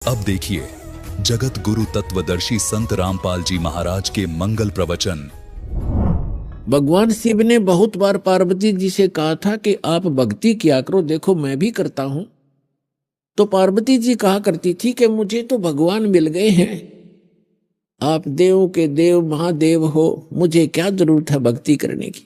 अब देखिए जगत गुरु तत्वदर्शी संत रामपाल जी महाराज के मंगल प्रवचन। भगवान शिव ने बहुत बार पार्वती जी से कहा था कि आप भक्ति किया करो, देखो मैं भी करता हूं। तो पार्वती जी कहा करती थी कि मुझे तो भगवान मिल गए हैं, आप देवों के देव महादेव हो, मुझे क्या जरूरत है भक्ति करने की।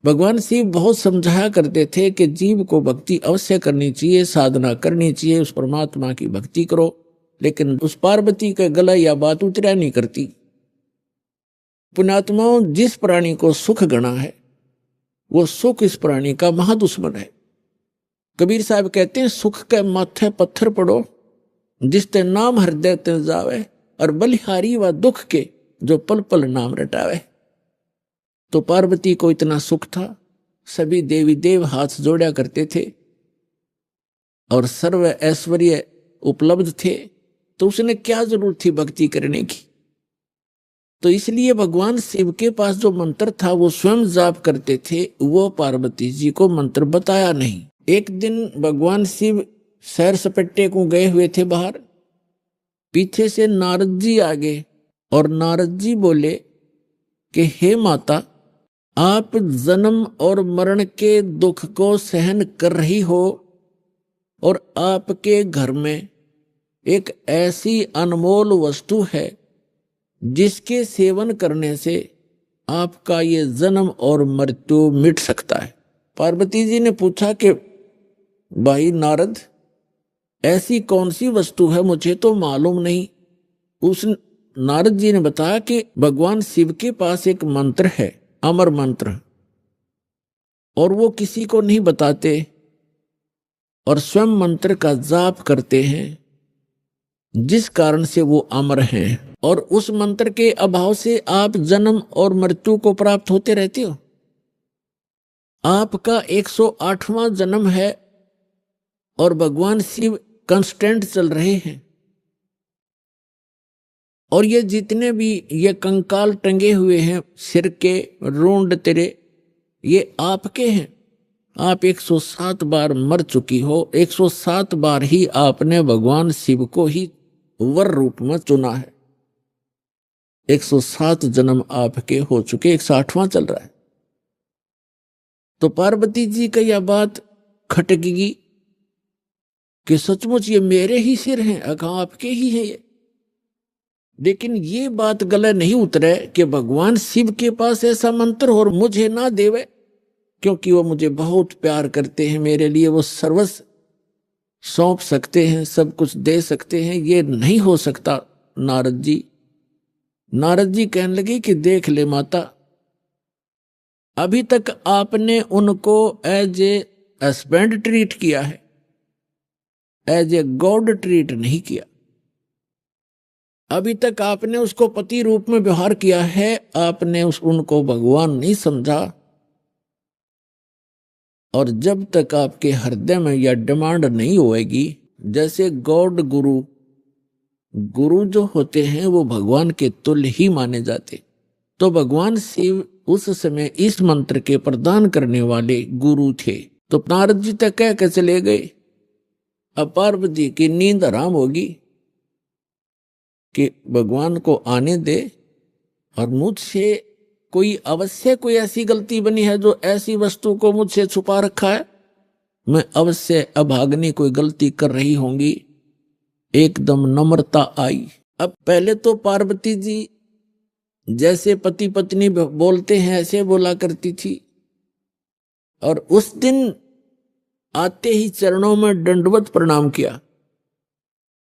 भगवान शिव बहुत समझाया करते थे कि जीव को भक्ति अवश्य करनी चाहिए, साधना करनी चाहिए, उस परमात्मा की भक्ति करो। लेकिन उस पार्वती का गला या बात उतरा नहीं करती। पुण्यात्माओं, जिस प्राणी को सुख गणा है वो सुख इस प्राणी का महादुश्मन है। कबीर साहब कहते हैं, सुख के माथे पत्थर पड़ो जिसते नाम हृदय ते जावे, और बलिहारी व दुख के जो पल पल नाम रटावे। तो पार्वती को इतना सुख था, सभी देवी देव हाथ जोड़ा करते थे और सर्व ऐश्वर्य उपलब्ध थे, तो उसने क्या जरूरत थी भक्ति करने की। तो इसलिए भगवान शिव के पास जो मंत्र था वो स्वयं जाप करते थे, वो पार्वती जी को मंत्र बताया नहीं। एक दिन भगवान शिव सैर सपट्टे को गए हुए थे बाहर, पीछे से नारद जी आ गए और नारद जी बोले कि हे माता, आप जन्म और मरण के दुख को सहन कर रही हो और आपके घर में एक ऐसी अनमोल वस्तु है जिसके सेवन करने से आपका ये जन्म और मृत्यु मिट सकता है। पार्वती जी ने पूछा कि भाई नारद, ऐसी कौन सी वस्तु है, मुझे तो मालूम नहीं। उस नारद जी ने बताया कि भगवान शिव के पास एक मंत्र है, अमर मंत्र, और वो किसी को नहीं बताते और स्वयं मंत्र का जाप करते हैं, जिस कारण से वो अमर हैं। और उस मंत्र के अभाव से आप जन्म और मृत्यु को प्राप्त होते रहते हो। आपका 108वां जन्म है और भगवान शिव कांस्टेंट चल रहे हैं। और ये जितने भी ये कंकाल टंगे हुए हैं सिर के रूंड तेरे, ये आपके हैं। आप 107 बार मर चुकी हो, 107 बार ही आपने भगवान शिव को ही वर रूप में चुना है। 107 जन्म आपके हो चुके, 108वां चल रहा है। तो पार्वती जी का यह बात खटकेगी कि सचमुच ये मेरे ही सिर हैं, अगर आपके ही हैं ये। लेकिन ये बात गले नहीं उतरे कि भगवान शिव के पास ऐसा मंत्र और मुझे ना देवे, क्योंकि वो मुझे बहुत प्यार करते हैं, मेरे लिए वो सर्वस्व सौंप सकते हैं, सब कुछ दे सकते हैं। ये नहीं हो सकता नारद जी। नारद जी कहने लगे कि देख ले माता, अभी तक आपने उनको एज ए हस्बैंड ट्रीट किया है, एज ए गॉड ट्रीट नहीं किया। अभी तक आपने उसको पति रूप में व्यवहार किया है, आपने उनको भगवान नहीं समझा। और जब तक आपके हृदय में यह डिमांड नहीं होएगी, जैसे गॉड गुरु जो होते हैं वो भगवान के तुल्य ही माने जाते, तो भगवान शिव उस समय इस मंत्र के प्रदान करने वाले गुरु थे। तो नारद जी तक कह के चले गए। अब पार्वती की नींद हराम होगी कि भगवान को आने दे, और मुझसे कोई अवश्य कोई ऐसी गलती बनी है जो ऐसी वस्तु को मुझसे छुपा रखा है, मैं अवश्य अभागनी कोई गलती कर रही होंगी। एकदम नम्रता आई। अब पहले तो पार्वती जी जैसे पति पत्नी बोलते हैं ऐसे बोला करती थी, और उस दिन आते ही चरणों में दंडवत प्रणाम किया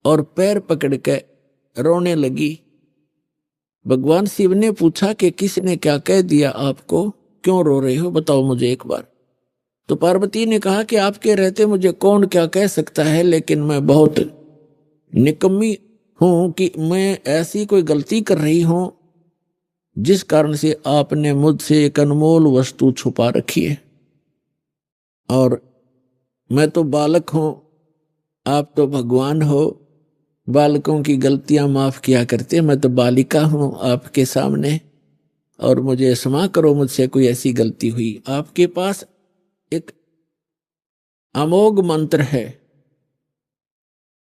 और पैर पकड़ के रोने लगी। भगवान शिव ने पूछा कि किसने क्या कह दिया आपको, क्यों रो रहे हो, बताओ मुझे एक बार। तो पार्वती ने कहा कि आपके रहते मुझे कौन क्या कह सकता है, लेकिन मैं बहुत निकम्मी हूं कि मैं ऐसी कोई गलती कर रही हूं जिस कारण से आपने मुझसे एक अनमोल वस्तु छुपा रखी है। और मैं तो बालक हूं, आप तो भगवान हो, बालकों की गलतियां माफ किया करते, मैं तो बालिका हूं आपके सामने, और मुझे क्षमा करो, मुझसे कोई ऐसी गलती हुई। आपके पास एक अमोघ मंत्र है,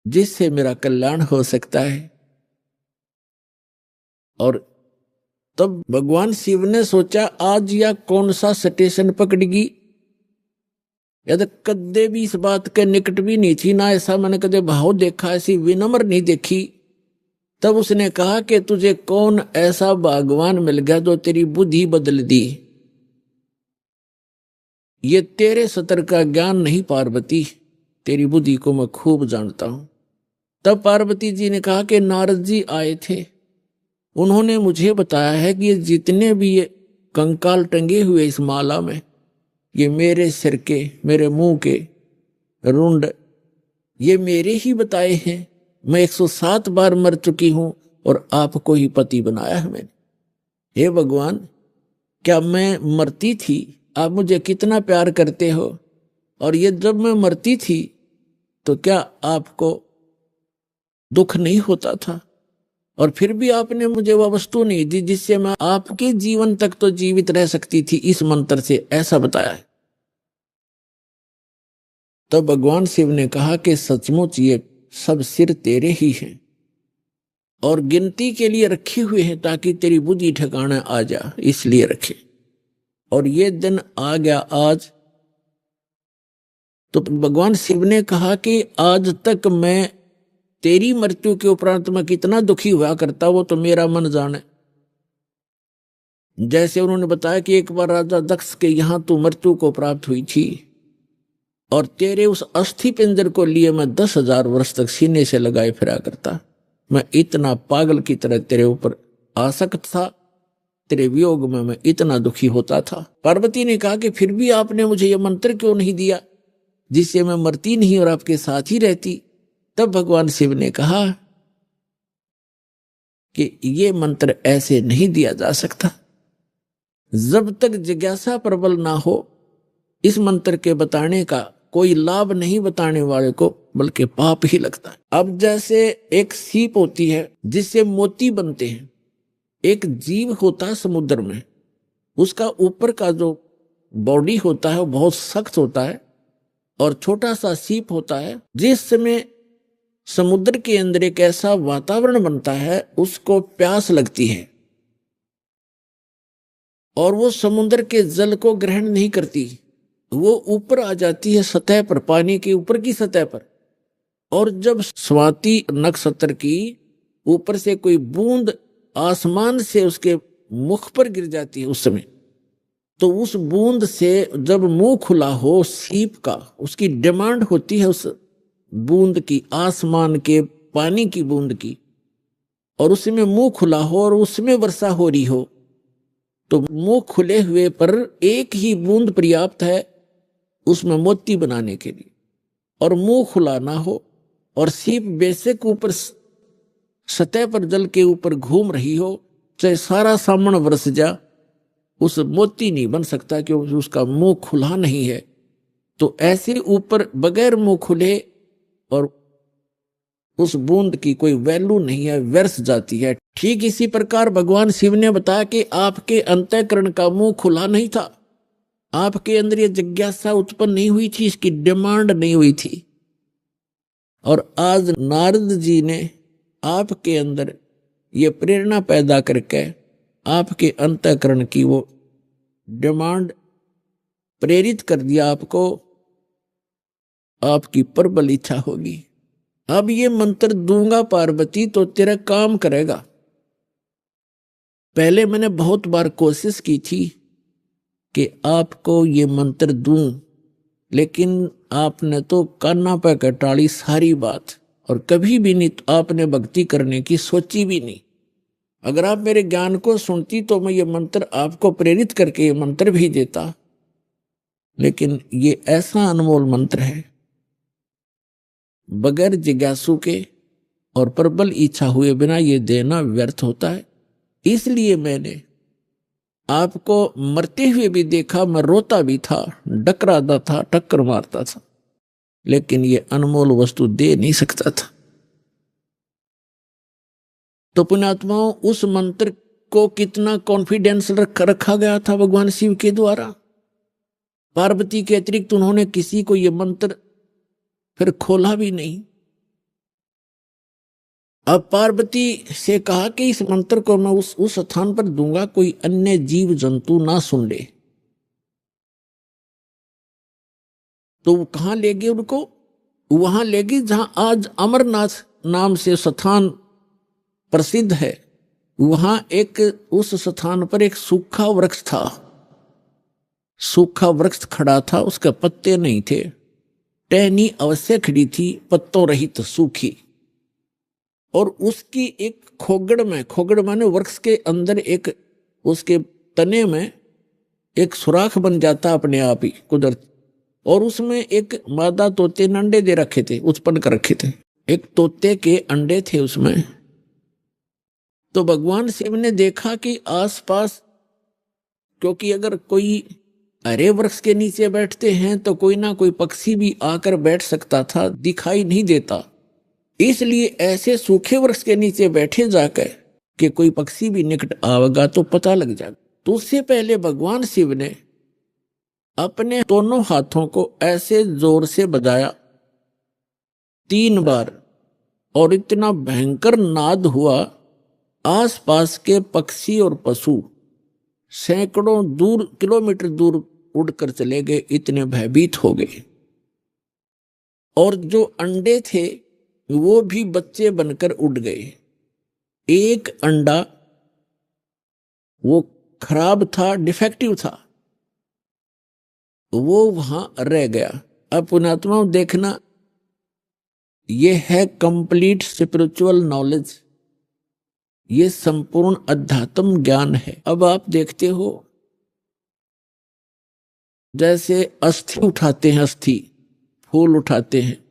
जिससे मेरा कल्याण हो सकता है। और तब भगवान शिव ने सोचा आज या कौन सा स्टेशन पकड़ेगी, या तो कदे भी इस बात के निकट भी नहीं थी, ना ऐसा मैंने कदे भाव देखा, ऐसी विनम्र नहीं देखी। तब उसने कहा कि तुझे कौन ऐसा भगवान मिल गया जो तेरी बुद्धि बदल दी। ये तेरे सतर का ज्ञान नहीं पार्वती, तेरी बुद्धि को मैं खूब जानता हूं। तब पार्वती जी ने कहा कि नारद जी आए थे, उन्होंने मुझे बताया है कि ये जितने भी ये कंकाल टंगे हुए इस माला में, ये मेरे सिर के, मेरे मुंह के रुंड, ये मेरे ही बताए हैं। मैं 107 बार मर चुकी हूं और आपको ही पति बनाया है मैंने। हे भगवान, क्या मैं मरती थी आप मुझे कितना प्यार करते हो, और ये जब मैं मरती थी तो क्या आपको दुख नहीं होता था, और फिर भी आपने मुझे वह वस्तु नहीं दी जिससे मैं आपके जीवन तक तो जीवित रह सकती थी, इस मंत्र से ऐसा बताया है। तब तो भगवान शिव ने कहा कि सचमुच ये सब सिर तेरे ही हैं और गिनती के लिए रखे हुए हैं ताकि तेरी बुद्धि ठिकाना आ जा, इसलिए रखे। और ये दिन आ गया आज। तो भगवान शिव ने कहा कि आज तक मैं तेरी मृत्यु के उपरांत मैं कितना दुखी हुआ करता, वो तो मेरा मन जाने। जैसे उन्होंने बताया कि एक बार राजा दक्ष के यहां तू मृत्यु को प्राप्त हुई थी और तेरे उस अस्थि पिंजर को लिए मैं 10,000 वर्ष तक सीने से लगाए फिरा करता। मैं इतना पागल की तरह तेरे ऊपर आसक्त था, तेरे वियोग में मैं इतना दुखी होता था। पार्वती ने कहा कि फिर भी आपने मुझे यह मंत्र क्यों नहीं दिया जिससे मैं मरती नहीं और आपके साथ ही रहती। तब भगवान शिव ने कहा कि ये मंत्र ऐसे नहीं दिया जा सकता, जब तक जिज्ञासा प्रबल ना हो इस मंत्र के बताने का कोई लाभ नहीं बताने वाले को, बल्कि पाप ही लगता है। अब जैसे एक सीप होती है जिससे मोती बनते हैं, एक जीव होता है समुद्र में, उसका ऊपर का जो बॉडी होता है वो बहुत सख्त होता है और छोटा सा सीप होता है। जिस समय समुद्र के अंदर एक ऐसा वातावरण बनता है, उसको प्यास लगती है और वो समुद्र के जल को ग्रहण नहीं करती, वो ऊपर आ जाती है सतह पर, पानी के ऊपर की सतह पर। और जब स्वाति नक्षत्र की ऊपर से कोई बूंद आसमान से उसके मुख पर गिर जाती है, उस समय तो उस बूंद से जब मुंह खुला हो सीप का, उसकी डिमांड होती है उस बूंद की, आसमान के पानी की बूंद की, और उसमें मुंह खुला हो और उसमें वर्षा हो रही हो, तो मुंह खुले हुए पर एक ही बूंद पर्याप्त है उसमें मोती बनाने के लिए, और मुंह खुला ना हो और सीप बेशक ऊपर सतह पर जल के ऊपर घूम रही हो, चाहे सारा सामन बरस जा, उस मोती नहीं बन सकता क्योंकि उसका मुंह खुला नहीं है। तो ऐसे ऊपर बगैर मुंह खुले और उस बूंद की कोई वैल्यू नहीं है, व्यर्थ जाती है। ठीक इसी प्रकार भगवान शिव ने बताया कि आपके अंतःकरण का मुंह खुला नहीं था, आपके अंदर ये जिज्ञासा उत्पन्न नहीं हुई थी, इसकी डिमांड नहीं हुई थी। और आज नारद जी ने आपके अंदर ये प्रेरणा पैदा करके आपके अंतःकरण की वो डिमांड प्रेरित कर दिया, आपको आपकी प्रबल इच्छा होगी। अब ये मंत्र दूंगा पार्वती तो तेरा काम करेगा। पहले मैंने बहुत बार कोशिश की थी कि आपको ये मंत्र दूं, लेकिन आपने तो कान्ना पे कटाड़ी सारी बात, और कभी भी नहीं आपने भक्ति करने की सोची भी नहीं। अगर आप मेरे ज्ञान को सुनती तो मैं ये मंत्र आपको प्रेरित करके ये मंत्र भी देता, लेकिन ये ऐसा अनमोल मंत्र है, बगैर जिज्ञासु के और प्रबल इच्छा हुए बिना ये देना व्यर्थ होता है। इसलिए मैंने आपको मरते हुए भी देखा, मैं रोता भी था, डकराता था, टक्कर मारता था, लेकिन ये अनमोल वस्तु दे नहीं सकता था। तो पुण्यात्माओं, उस मंत्र को कितना कॉन्फिडेंस रखा गया था भगवान शिव के द्वारा। पार्वती के अतिरिक्त उन्होंने किसी को यह मंत्र फिर खोला भी नहीं। अब पार्वती से कहा कि इस मंत्र को मैं उस स्थान पर दूंगा, कोई अन्य जीव जंतु ना सुन ले। तो वो कहां ले गए उनको? वहां ले गई जहां आज अमरनाथ नाम से स्थान प्रसिद्ध है। वहां एक उस स्थान पर एक सूखा वृक्ष था। सूखा वृक्ष खड़ा था, उसके पत्ते नहीं थे, टहनी अवश्य खड़ी थी, पत्तों रहित सूखी। और उसकी एक खोगड़ माने वृक्ष के अंदर एक उसके तने में एक सुराख बन जाता अपने आप ही कुदरत। और उसमें एक मादा तोते ने अंडे दे रखे थे, उत्पन्न कर रखे थे। एक तोते के अंडे थे उसमें। तो भगवान शिव ने देखा कि आसपास, क्योंकि अगर कोई हरे वृक्ष के नीचे बैठते हैं तो कोई ना कोई पक्षी भी आकर बैठ सकता था, दिखाई नहीं देता। इसलिए ऐसे सूखे वृक्ष के नीचे बैठे जाकर कि कोई पक्षी भी निकट आवेगा तो पता लग जाएगा। तो उससे पहले भगवान शिव ने अपने दोनों हाथों को ऐसे जोर से बजाया 3 बार, और इतना भयंकर नाद हुआ, आसपास के पक्षी और पशु सैकड़ों किलोमीटर दूर उड़कर चले गए, इतने भयभीत हो गए। और जो अंडे थे वो भी बच्चे बनकर उड़ गए। एक अंडा वो खराब था, डिफेक्टिव था, वो वहां रह गया। अब पुण्यात्मा देखना, ये है कंप्लीट स्पिरिचुअल नॉलेज, ये संपूर्ण अध्यात्म ज्ञान है। अब आप देखते हो जैसे अस्थि उठाते हैं, अस्थि फूल उठाते हैं,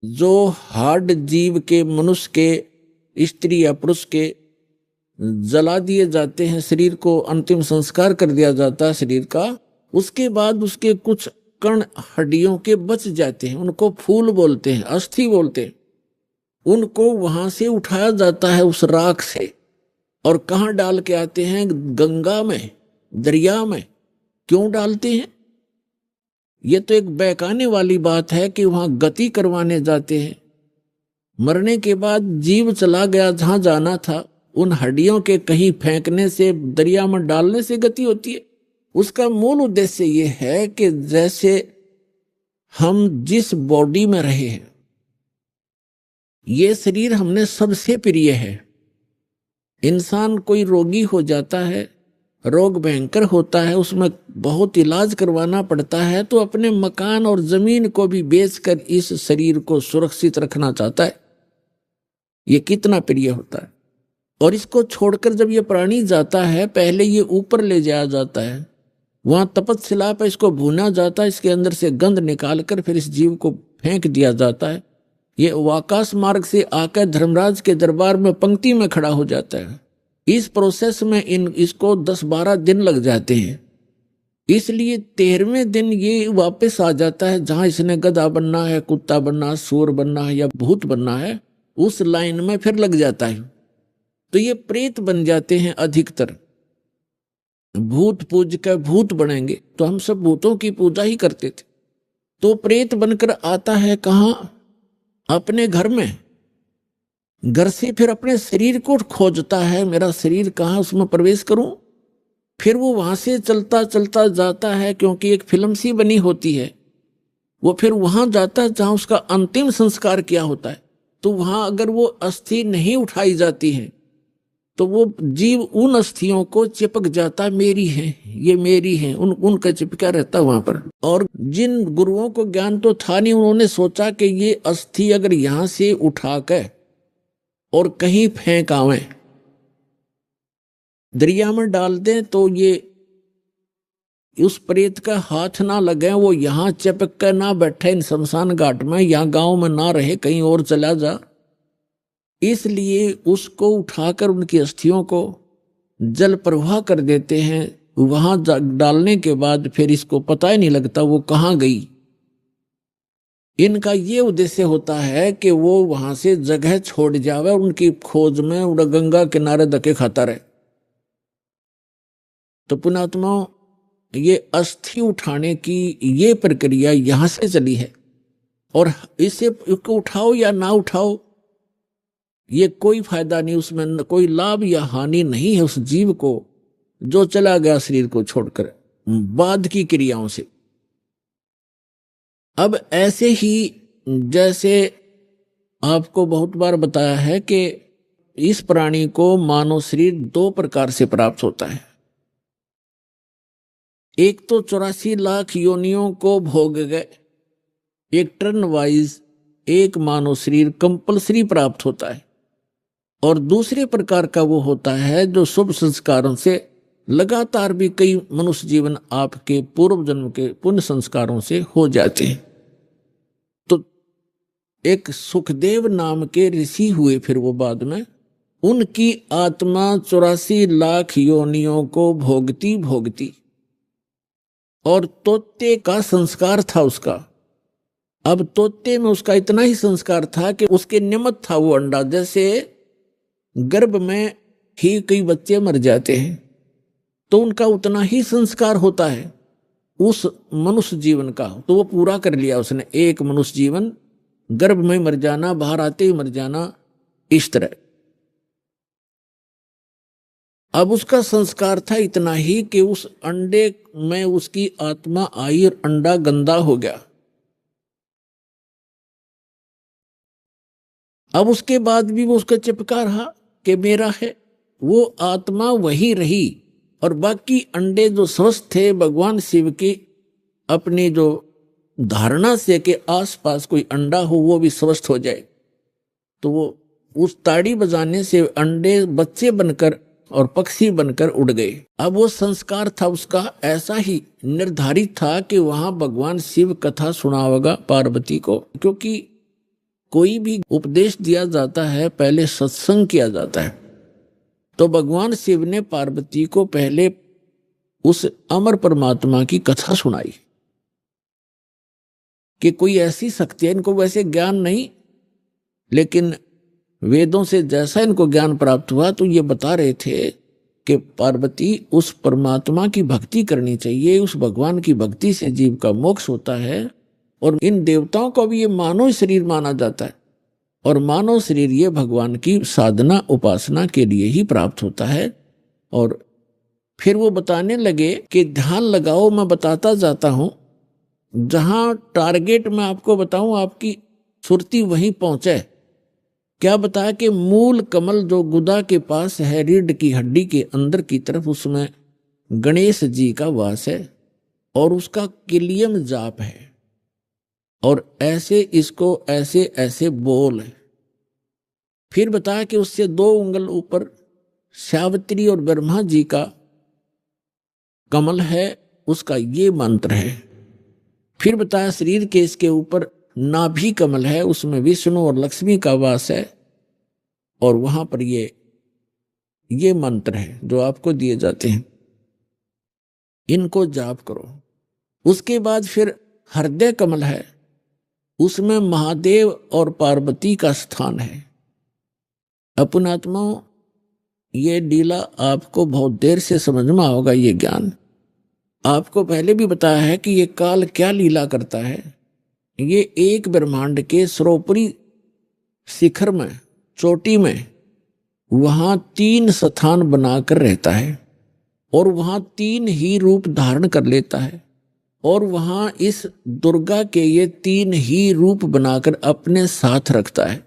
जो हार्ड जीव के, मनुष्य के, स्त्री या पुरुष के जला दिए जाते हैं, शरीर को अंतिम संस्कार कर दिया जाता है शरीर का, उसके बाद उसके कुछ कण हड्डियों के बच जाते हैं, उनको फूल बोलते हैं, अस्थि बोलते हैं। उनको वहां से उठाया जाता है उस राख से, और कहाँ डाल के आते हैं? गंगा में, दरिया में। क्यों डालते हैं? ये तो एक बहकाने वाली बात है कि वहां गति करवाने जाते हैं। मरने के बाद जीव चला गया जहां जाना था, उन हड्डियों के कहीं फेंकने से, दरिया में डालने से गति होती है। उसका मूल उद्देश्य ये है कि जैसे हम जिस बॉडी में रहे हैं, ये शरीर हमने सबसे प्रिय है। इंसान कोई रोगी हो जाता है, रोग भयंकर होता है, उसमें बहुत इलाज करवाना पड़ता है, तो अपने मकान और जमीन को भी बेचकर इस शरीर को सुरक्षित रखना चाहता है। ये कितना प्रिय होता है। और इसको छोड़कर जब ये प्राणी जाता है, पहले ये ऊपर ले जाया जाता है, वहां तपस्शिला पर इसको भूना जाता है, इसके अंदर से गंध निकालकर फिर इस जीव को फेंक दिया जाता है। ये आकाश मार्ग से आकर धर्मराज के दरबार में पंक्ति में खड़ा हो जाता है। इस प्रोसेस में इसको 10-12 दिन लग जाते हैं। इसलिए 13वें दिन ये वापस आ जाता है जहां इसने गधा बनना है, कुत्ता बनना, सूर बनना है या भूत बनना है, उस लाइन में फिर लग जाता है। तो ये प्रेत बन जाते हैं अधिकतर। भूत पूज कर भूत बनेंगे, तो हम सब भूतों की पूजा ही करते थे। तो प्रेत बनकर आता है कहां? अपने घर में। घर से फिर अपने शरीर को खोजता है, मेरा शरीर कहाँ, उसमें प्रवेश करूं। फिर वो वहां से चलता चलता जाता है, क्योंकि एक फिल्म सी बनी होती है, वो फिर वहां जाता है जहां उसका अंतिम संस्कार किया होता है। तो वहां अगर वो अस्थि नहीं उठाई जाती है तो वो जीव उन अस्थियों को चिपक जाता, मेरी है, ये मेरी है, उनका चिपका रहता वहां पर। और जिन गुरुओं को ज्ञान तो था नहीं, उन्होंने सोचा कि ये अस्थि अगर यहां से उठाकर और कहीं फेंक आवे, दरिया में डाल दें, तो ये उस प्रेत का हाथ ना लगे, वो यहां चिपक कर ना बैठे इन शमशान घाट में, यहां गांव में ना रहे, कहीं और चला जा। इसलिए उसको उठाकर उनकी अस्थियों को जल प्रवाह कर देते हैं। वहां डालने के बाद फिर इसको पता ही नहीं लगता वो कहाँ गई। इनका ये उद्देश्य होता है कि वो वहां से जगह छोड़ जावे, उनकी खोज में उड़ा गंगा किनारे धक्के खाता रहे। तो पुण्यात्माओं, ये अस्थि उठाने की ये प्रक्रिया यहां से चली है। और इसे उठाओ या ना उठाओ, ये कोई फायदा नहीं, उसमें कोई लाभ या हानि नहीं है उस जीव को जो चला गया शरीर को छोड़कर बाद की क्रियाओं से। अब ऐसे ही जैसे आपको बहुत बार बताया है कि इस प्राणी को मानव शरीर दो प्रकार से प्राप्त होता है। एक तो 84 लाख योनियों को भोग गए, एक टर्न वाइज एक मानव शरीर कंपलसरी प्राप्त होता है, और दूसरे प्रकार का वो होता है जो शुभ संस्कारों से लगातार भी कई मनुष्य जीवन आपके पूर्व जन्म के पुण्य संस्कारों से हो जाते हैं। तो एक सुखदेव नाम के ऋषि हुए, फिर वो बाद में उनकी आत्मा 84 लाख योनियों को भोगती भोगती, और तोते का संस्कार था उसका। अब तोते में उसका इतना ही संस्कार था कि उसके निमित्त था वो अंडा। जैसे गर्भ में ही कई बच्चे मर जाते हैं तो उनका उतना ही संस्कार होता है उस मनुष्य जीवन का, तो वो पूरा कर लिया उसने। एक मनुष्य जीवन, गर्भ में मर जाना, बाहर आते ही मर जाना, इस तरह। अब उसका संस्कार था इतना ही कि उस अंडे में उसकी आत्मा आई और अंडा गंदा हो गया। अब उसके बाद भी वो उसका चिपका रहा कि मेरा है, वो आत्मा वही रही, और बाकी अंडे जो स्वस्थ थे भगवान शिव की अपनी जो धारणा से कि आसपास कोई अंडा हो वो भी स्वस्थ हो जाए, तो वो उस ताड़ी बजाने से अंडे बच्चे बनकर और पक्षी बनकर उड़ गए। अब वो संस्कार था उसका ऐसा ही निर्धारित था कि वहां भगवान शिव कथा सुनावेगा पार्वती को, क्योंकि कोई भी उपदेश दिया जाता है पहले सत्संग किया जाता है। तो भगवान शिव ने पार्वती को पहले उस अमर परमात्मा की कथा सुनाई कि कोई ऐसी शक्ति है, इनको वैसे ज्ञान नहीं, लेकिन वेदों से जैसा इनको ज्ञान प्राप्त हुआ तो ये बता रहे थे कि पार्वती उस परमात्मा की भक्ति करनी चाहिए, उस भगवान की भक्ति से जीव का मोक्ष होता है। और इन देवताओं को भी ये मानव शरीर माना जाता है, और मानव शरीर ये भगवान की साधना उपासना के लिए ही प्राप्त होता है। और फिर वो बताने लगे कि ध्यान लगाओ, मैं बताता जाता हूं, जहां टारगेट मैं आपको बताऊं आपकी सुरती वहीं पहुंचे। क्या बताया कि मूल कमल जो गुदा के पास है, रीढ़ की हड्डी के अंदर की तरफ, उसमें गणेश जी का वास है और उसका किलियम जाप है, और ऐसे इसको ऐसे ऐसे बोल है। फिर बताया कि उससे 2 उंगल ऊपर सावित्री और ब्रह्मा जी का कमल है, उसका ये मंत्र है। फिर बताया शरीर के इसके ऊपर नाभि कमल है, उसमें विष्णु और लक्ष्मी का वास है, और वहां पर ये मंत्र है जो आपको दिए जाते हैं, इनको जाप करो। उसके बाद फिर हृदय कमल है, उसमें महादेव और पार्वती का स्थान है। अपनात्माओं, ये लीला आपको बहुत देर से समझ में होगा। ये ज्ञान आपको पहले भी बताया है कि ये काल क्या लीला करता है। ये एक ब्रह्मांड के सर्वोपरि शिखर में, चोटी में, वहां 3 स्थान बनाकर रहता है, और वहां 3 ही रूप धारण कर लेता है, और वहां इस दुर्गा के ये 3 ही रूप बनाकर अपने साथ रखता है।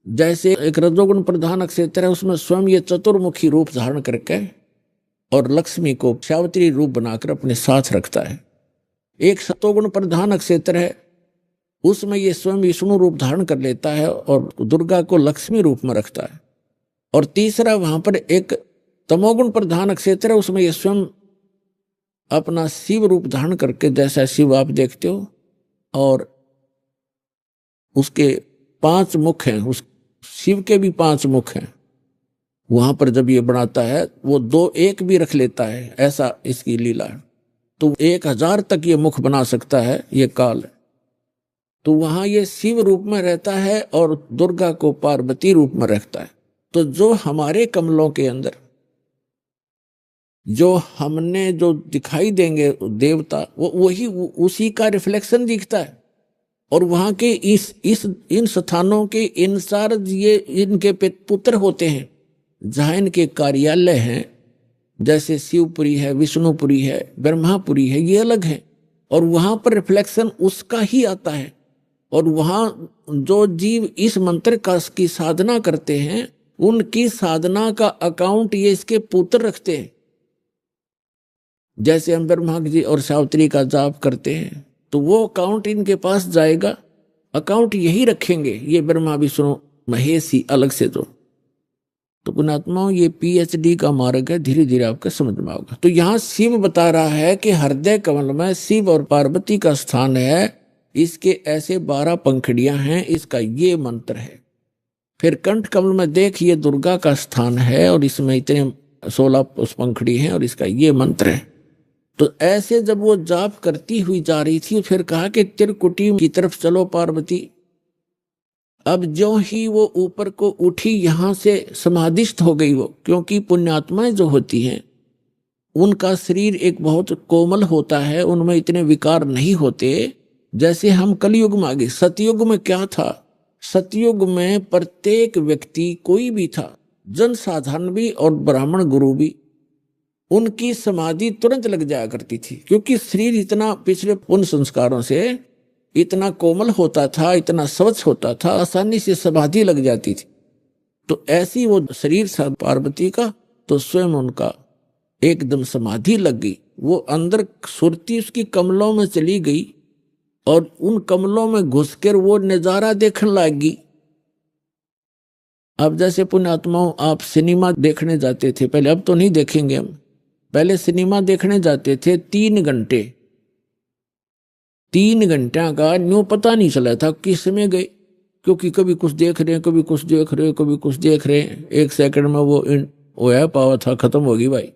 जैसे एक रजोगुण प्रधान नक्षत्र है, उसमें स्वयं ये चतुर्मुखी रूप धारण करके और लक्ष्मी को सावित्री रूप बनाकर अपने साथ रखता है। एक सतोगुण प्रधान नक्षत्र है, उसमें ये स्वयं विष्णु रूप धारण कर लेता है और दुर्गा को लक्ष्मी रूप में रखता है। और तीसरा वहां पर एक तमोगुण प्रधान नक्षत्र है, उसमें ये स्वयं अपना शिव रूप धारण करके, जैसा शिव आप देखते हो, और उसके 5 मुख हैं, उस शिव के भी 5 मुख हैं। वहां पर जब ये बनाता है वो 2 एक भी रख लेता है, ऐसा इसकी लीला है। तो 1000 तक ये मुख बना सकता है, ये काल है। तो वहां ये शिव रूप में रहता है और दुर्गा को पार्वती रूप में रखता है। तो जो हमारे कमलों के अंदर जो दिखाई देंगे देवता, वो वही उसी का रिफ्लेक्शन दिखता है। और वहां के इस इन स्थानों के इंचार्ज ये इनके पुत्र होते हैं। जहां इनके कार्यालय हैं, जैसे शिवपुरी है, विष्णुपुरी है, ब्रह्मापुरी है, ये अलग है, और वहां पर रिफ्लेक्शन उसका ही आता है। और वहां जो जीव इस मंत्र का की साधना करते हैं, उनकी साधना का अकाउंट ये इसके पुत्र रखते हैं। जैसे हम ब्रह्मा जी और सावित्री का जाप करते हैं, तो वो अकाउंट इनके पास जाएगा, अकाउंट यही रखेंगे ये ब्रह्मा विष्णु महेश ही अलग से। तो पुण्यात्माओं, ये पीएचडी का मार्ग है, धीरे धीरे आपको समझ में आएगा। तो यहाँ शिव बता रहा है कि हृदय कमल में शिव और पार्वती का स्थान है, इसके ऐसे 12 पंखड़ियां हैं, इसका ये मंत्र है। फिर कंठ कमल में देख, ये दुर्गा का स्थान है और इसमें इतने 16 पंखड़ी हैं और इसका ये मंत्र है। तो ऐसे जब वो जाप करती हुई जा रही थी, फिर कहा कि त्रिकुटी की तरफ चलो पार्वती। अब जो ही वो ऊपर को उठी, यहां से समाधिस्थ हो गई वो, क्योंकि पुण्यात्माएं जो होती हैं उनका शरीर एक बहुत कोमल होता है, उनमें इतने विकार नहीं होते जैसे हम कलयुग में आ गए। सतयुग में क्या था? सतयुग में प्रत्येक व्यक्ति कोई भी था, जन साधारण भी और ब्राह्मण गुरु भी, उनकी समाधि तुरंत लग जाया करती थी, क्योंकि शरीर इतना पिछले पुण्य संस्कारों से इतना कोमल होता था, इतना स्वच्छ होता था, आसानी से समाधि लग जाती थी। तो ऐसी वो शरीर था पार्वती का, तो स्वयं उनका एकदम समाधि लग गई। वो अंदर सुरती उसकी कमलों में चली गई और उन कमलों में घुसकर वो नजारा देखने लगी। अब जैसे पुण्यात्माओं, आप सिनेमा देखने जाते थे पहले, अब तो नहीं देखेंगे हम, पहले सिनेमा देखने जाते थे 3 घंटे, 3 घंटा का न्यू पता नहीं चला था किस में गए, क्योंकि कभी कुछ देख रहे हैं, कभी कुछ देख रहे हैं, कभी कुछ देख रहे हैं। 1 सेकंड में वो है पावा था, खत्म होगी भाई।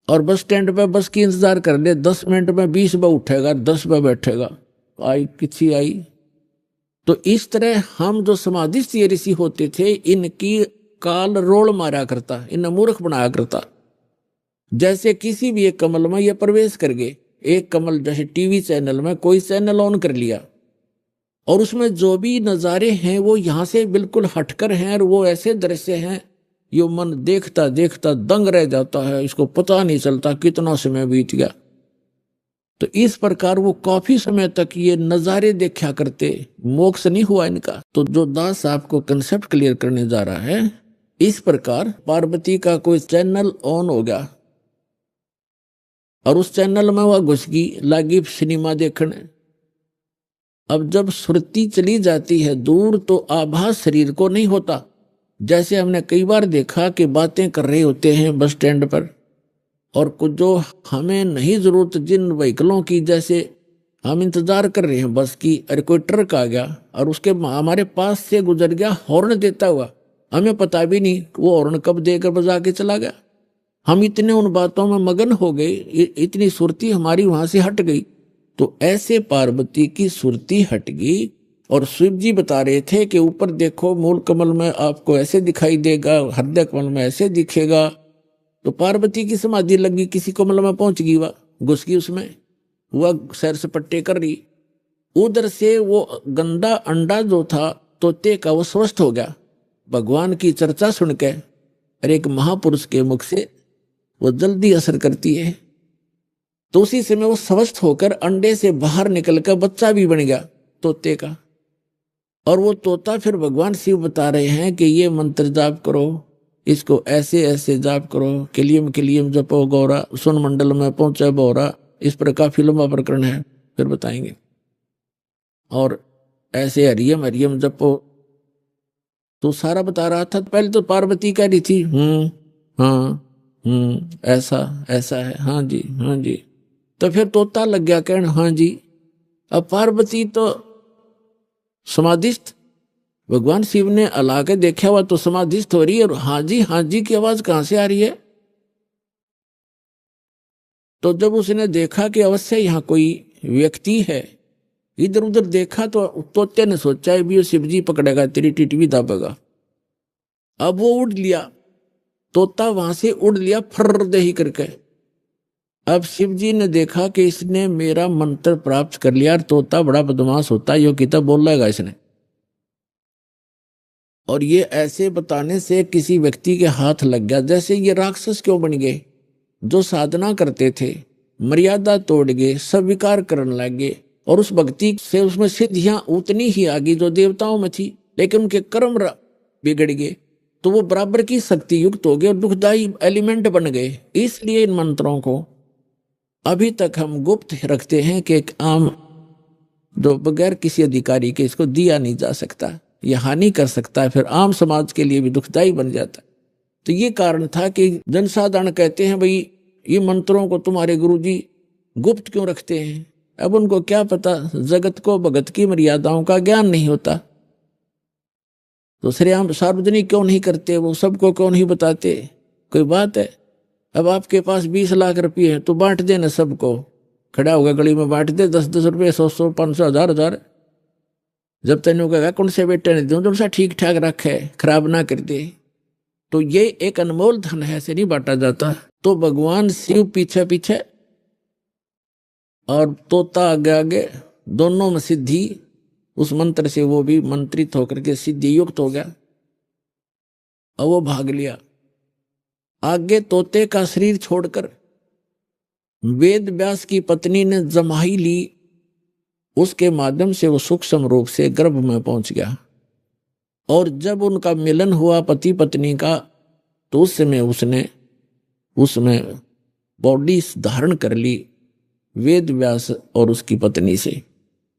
और बस स्टैंड पे बस की इंतजार कर ले, 10 मिनट में 20 बार उठेगा, 10 बार बैठेगा, आई किसी आई। तो इस तरह हम जो समाधिस्थ ऋषि होते थे, इनकी काल रोल मारा करता, इन्हें मूर्ख बनाया करता। जैसे किसी भी एक कमल में ये प्रवेश कर गए, एक कमल जैसे टीवी चैनल में कोई चैनल ऑन कर लिया और उसमें जो भी नज़ारे हैं वो यहाँ से बिल्कुल हटकर हैं, और वो ऐसे दृश्य हैं यो मन देखता देखता दंग रह जाता है, इसको पता नहीं चलता कितना समय बीत गया। तो इस प्रकार वो काफी समय तक ये नज़ारे देखा करते, मोक्ष नहीं हुआ इनका। तो जो दास आपको कंसेप्ट क्लियर करने जा रहा है, इस प्रकार पार्वती का कोई चैनल ऑन हो गया और उस चैनल में वह घुस गई, लागी सिनेमा देखने। अब जब सुरती चली जाती है दूर, तो आभास शरीर को नहीं होता। जैसे हमने कई बार देखा कि बातें कर रहे होते हैं बस स्टैंड पर, और कुछ जो हमें नहीं जरूरत जिन व्हीकलों की, जैसे हम इंतजार कर रहे हैं बस की, अरे कोई ट्रक आ गया और उसके हमारे पास से गुजर गया हॉर्न देता हुआ, हमें पता भी नहीं वो हॉर्न कब देकर बजा के चला गया। हम इतने उन बातों में मगन हो गए, इतनी सुरती हमारी वहां से हट गई। तो ऐसे पार्वती की सुरती हट गई, और शिव जी बता रहे थे कि ऊपर देखो मूल कमल में आपको ऐसे दिखाई देगा, हृदय कमल में ऐसे दिखेगा। तो पार्वती की समाधि लगी, किसी कमल में पहुंच गई, वह घुस गई उसमें, वह सैर सपट्टे कर रही। उधर से वो गंदा अंडा जो था तोते का, वो स्वस्थ हो गया भगवान की चर्चा सुन के, और एक महापुरुष के मुख से वो जल्दी असर करती है। तो उसी समय वो स्वस्थ होकर अंडे से बाहर निकलकर बच्चा भी बन गया तोते का। और वो तोता फिर भगवान शिव बता रहे हैं कि ये मंत्र जाप करो, इसको ऐसे ऐसे जाप करो, किलियम किलियम जपो गौरा, सुन मंडल में पहुंचे बोरा। इस पर काफी लंबा प्रकरण है, फिर बताएंगे। और ऐसे हरियम हरियम जपो, तो सारा बता रहा था। पहले तो पार्वती कह रही थी हाँ ऐसा ऐसा है, हाँ जी हाँ जी। तो फिर तोता लग गया कहने हाँ जी। अब पार्वती तो समाधिस्थ, भगवान शिव ने अला के देखा हुआ तो समाधिस्थ हो रही है, और हाँ जी की आवाज कहां से आ रही है। तो जब उसने देखा कि अवश्य यहाँ कोई व्यक्ति है, इधर उधर देखा, तो तोते ने सोचा है भी शिव जी पकड़ेगा, तेरी टिटवी दाबेगा। अब वो उड़ लिया, तोता वहां से उड़ लिया फर्र दे ही करके। अब शिव जी ने देखा कि इसने मेरा मंत्र प्राप्त कर लिया, तोता बड़ा बदमाश होता है, यो किताब बोल लेगा इसने। और ये ऐसे बताने से किसी व्यक्ति के हाथ लग गया। जैसे ये राक्षस क्यों बन गए, जो साधना करते थे मर्यादा तोड़ गए, सब विकार करने लग गए, और उस भक्ति से उसमें सिद्धियां उतनी ही आ गई जो देवताओं में थी, लेकिन उनके कर्म बिगड़ गए, तो वो बराबर की शक्ति युक्त हो गए और दुखदाई एलिमेंट बन गए। इसलिए इन मंत्रों को अभी तक हम गुप्त रखते हैं कि एक आम जो बगैर किसी अधिकारी के इसको दिया नहीं जा सकता, यह हानि कर सकता है, फिर आम समाज के लिए भी दुखदाई बन जाता है। तो ये कारण था कि जनसाधारण कहते हैं भाई ये मंत्रों को तुम्हारे गुरुजी गुप्त क्यों रखते हैं। अब उनको क्या पता, जगत को भगत की मर्यादाओं का ज्ञान नहीं होता, तो श्रेयाम सार्वजनिक क्यों नहीं करते, वो सबको क्यों नहीं बताते। कोई बात है, अब आपके पास 20 लाख रुपये हैं तो बांट देना सबको, खड़ा होगा गली में बांट दे, 10-10 रुपये, 100-100, 500, 1000-1000। जब तेन कहेगा कौन से बेटे ने दो, जो ठीक ठाक रखे, खराब ना कर दे। तो ये एक अनमोल धन है, ऐसे नहीं बांटा जाता। तो भगवान शिव पीछे पीछे और तोता आगे आगे, दोनों में सिद्धि, उस मंत्र से वो भी मंत्रित होकर के सिद्धि युक्त हो गया और वो भाग लिया। आगे तोते का शरीर छोड़कर वेद व्यास की पत्नी ने जमाई ली, उसके माध्यम से वो सूक्ष्म रूप से गर्भ में पहुंच गया। और जब उनका मिलन हुआ पति पत्नी का, तो उस समय उसने उसमें बॉडी धारण कर ली वेद व्यास और उसकी पत्नी से,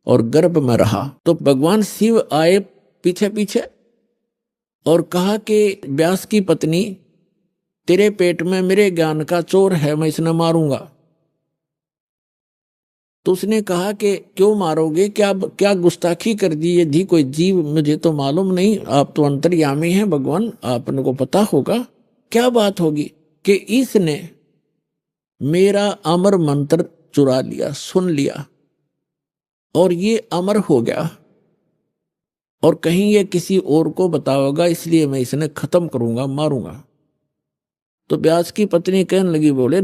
और गर्भ में रहा। तो भगवान शिव आए पीछे पीछे और कहा कि व्यास की पत्नी, तेरे पेट में मेरे ज्ञान का चोर है, मैं इसे मारूंगा। तो उसने कहा कि क्यों मारोगे, क्या क्या गुस्ताखी कर दी, ये धी कोई जीव, मुझे तो मालूम नहीं, आप तो अंतर्यामी हैं भगवान, आपने को पता होगा। क्या बात होगी कि इसने मेरा अमर मंत्र चुरा लिया, सुन लिया, और ये अमर हो गया, और कहीं ये किसी और को बताओगा, इसलिए मैं इसने खत्म करूंगा, मारूंगा। तो व्यास की पत्नी कहने लगी, बोले